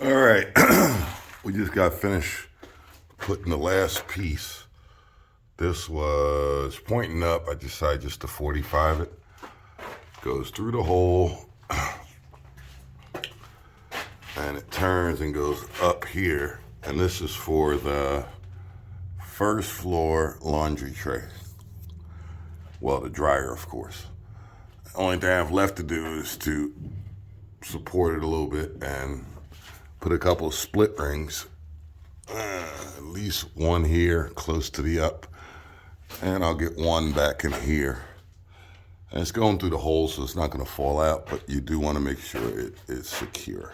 All right, we just got finished putting the last piece. This was pointing up. I decided just to 45 it. Goes through the hole and it turns and goes up here. And this is for the first floor laundry tray. Well, the dryer, of course. The only thing I have left to do is to support it a little bit and put a couple of split rings. At least one here close to the up. And I'll get one back in here. And it's going through the hole, so it's not going to fall out, but you do want to make sure it is secure.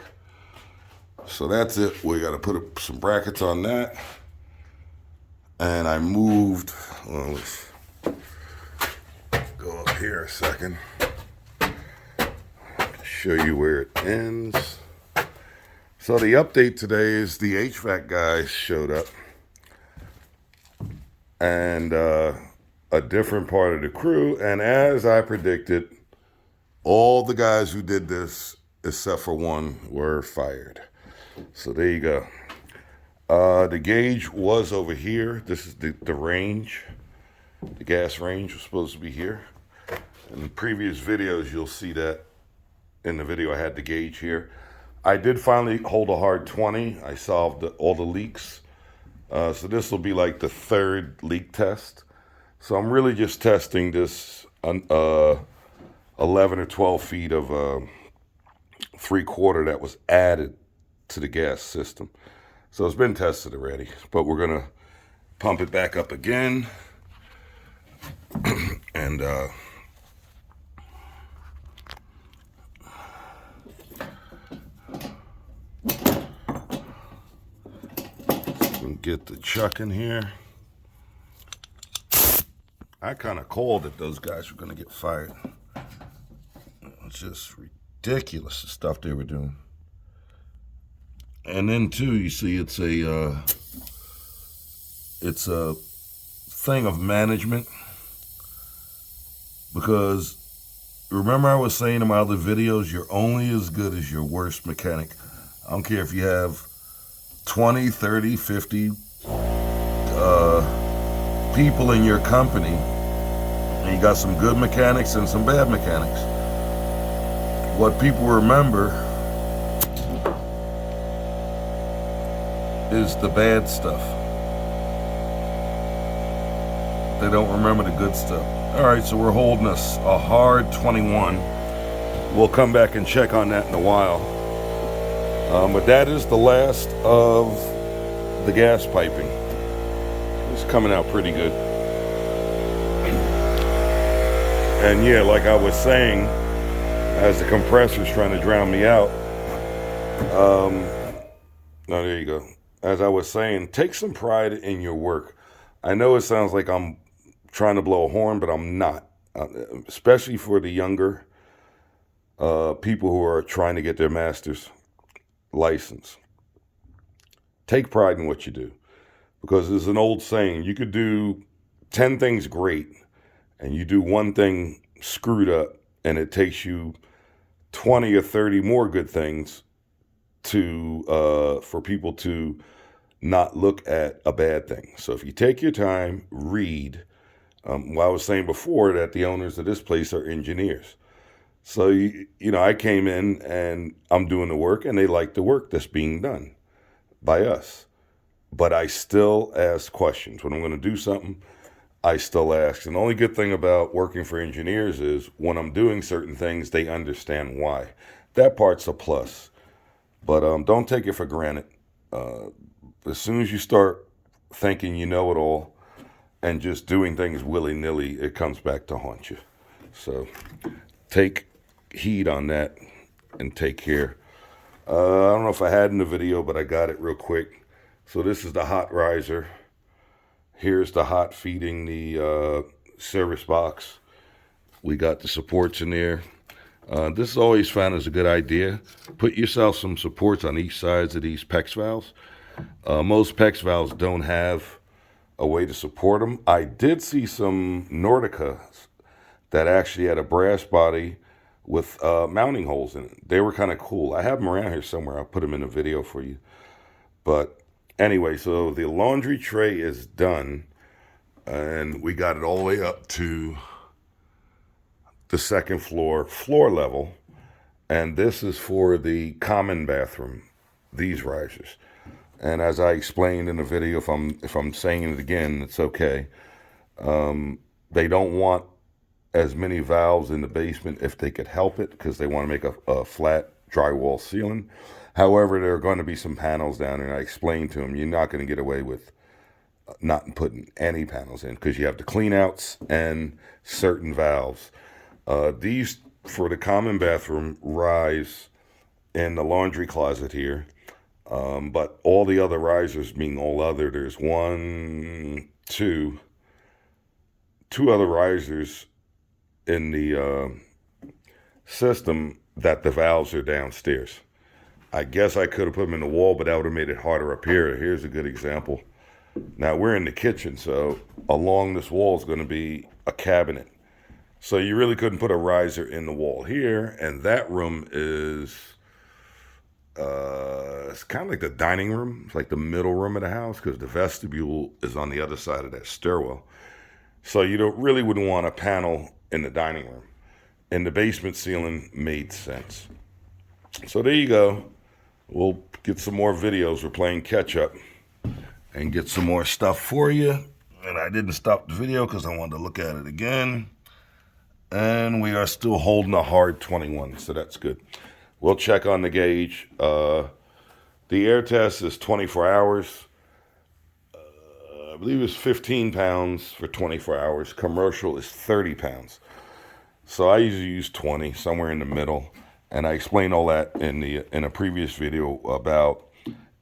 So that's it. We got to put some brackets on that. And I moved, well, let's go up here a second. Show you where it ends. So the update today is the HVAC guys showed up. And a different part of the crew. And as I predicted, all the guys who did this, except for one, were fired. So there you go. The gauge was over here. This is the range. The gas range was supposed to be here. In previous videos, you'll see that in the video I had the gauge here. I did finally hold a hard 20. I solved all the leaks. So this will be like the third leak test. So I'm really just testing this 11 or 12 feet of 3/4 that was added to the gas system. So it's been tested already, but we're gonna pump it back up again. And get the chuck in here. I kind of called it. Those guys were going to get fired. It's just ridiculous the stuff they were doing. And then too, you see, it's a thing of management, because remember I was saying in my other videos, you're only as good as your worst mechanic. I don't care if you have 20, 30, 50 people in your company, and you got some good mechanics and some bad mechanics. What people remember is the bad stuff. They don't remember the good stuff. All right, so we're holding a hard 21. We'll come back and check on that in a while. But that is the last of the gas piping. It's coming out pretty good. And yeah, like I was saying, as the compressor's trying to drown me out, no, there you go. As I was saying, take some pride in your work. I know it sounds like I'm trying to blow a horn, but I'm not. Especially for the younger people who are trying to get their master's license. Take pride in what you do. Because there's an old saying, you could do 10 things great, and you do one thing screwed up, and it takes you 20 or 30 more good things to for people to not look at a bad thing. So if you take your time, read. Well, I was saying before that the owners of this place are engineers. So, you know, I came in and I'm doing the work, and they like the work that's being done by us. But I still ask questions. When I'm going to do something, I still ask. And the only good thing about working for engineers is when I'm doing certain things, they understand why. That part's a plus. But don't take it for granted. As soon as you start thinking you know it all and just doing things willy-nilly, it comes back to haunt you. So take heed on that and take care. I don't know if I had in the video, but I got it real quick. So this is the hot riser. Here's the hot feeding the service box. We got the supports in there. This is always found as a good idea. Put yourself some supports on each sides of these PEX valves. Most PEX valves don't have a way to support them. I did see some Nordicas that actually had a brass body with mounting holes in it. They were kind of cool. I have them around here somewhere. I'll put them in a video for you. But anyway, so the laundry tray is done, and we got it all the way up to the second floor level. And this is for the common bathroom, these risers. And as I explained in the video, if I'm saying it again, it's okay. They don't want as many valves in the basement if they could help it, because they want to make a flat drywall ceiling. However, there are going to be some panels down there, and I explained to them, you're not going to get away with not putting any panels in, because you have the clean outs and certain valves. These, for the common bathroom, rise in the laundry closet here. But all the other risers, being all other, there's two other risers in the system that the valves are downstairs. I guess I could have put them in the wall, but that would have made it harder up here. Here's a good example. Now we're in the kitchen, so along this wall is going to be a cabinet. So you really couldn't put a riser in the wall here, and that room is it's kind of like the dining room. It's like the middle room of the house, because the vestibule is on the other side of that stairwell. So you wouldn't want a panel in the dining room. And the basement ceiling made sense. So there you go. We'll get some more videos. We're playing catch up and get some more stuff for you. And I didn't stop the video because I wanted to look at it again. And we are still holding a hard 21, so that's good. We'll check on the gauge. The air test is 24 hours. I believe it's 15 pounds for 24 hours. Commercial is 30 pounds. So I usually use 20, somewhere in the middle. And I explained all that in a previous video about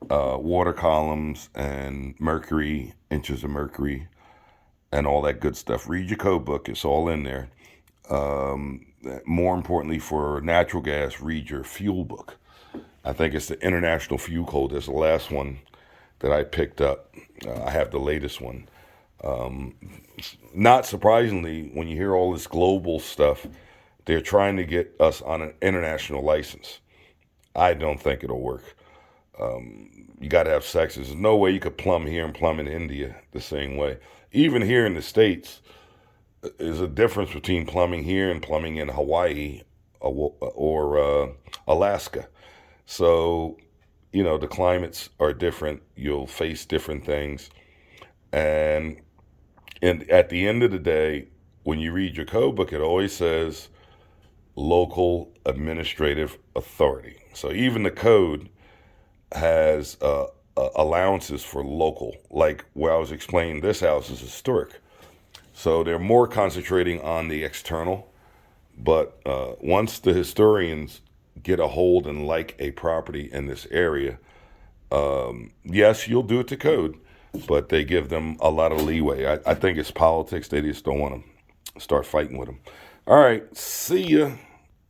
water columns and mercury, inches of mercury, and all that good stuff. Read your code book. It's all in there. More importantly, for natural gas, read your fuel book. I think it's the International Fuel Code. That's the last one that I picked up. I have the latest one. Not surprisingly, when you hear all this global stuff, they're trying to get us on an international license. I don't think it'll work. You got to have sections. There's no way you could plumb here and plumb in India the same way. Even here in the States, there's a difference between plumbing here and plumbing in Hawaii or Alaska. So, the climates are different. You'll face different things. And at the end of the day, when you read your code book, it always says local administrative authority. So even the code has allowances for local. Like where I was explaining, this house is historic. So they're more concentrating on the external. But once the historians get a hold and like a property in this area, yes, you'll do it to code, but they give them a lot of leeway. I think it's politics. They just don't want to start fighting with them. All right, see ya.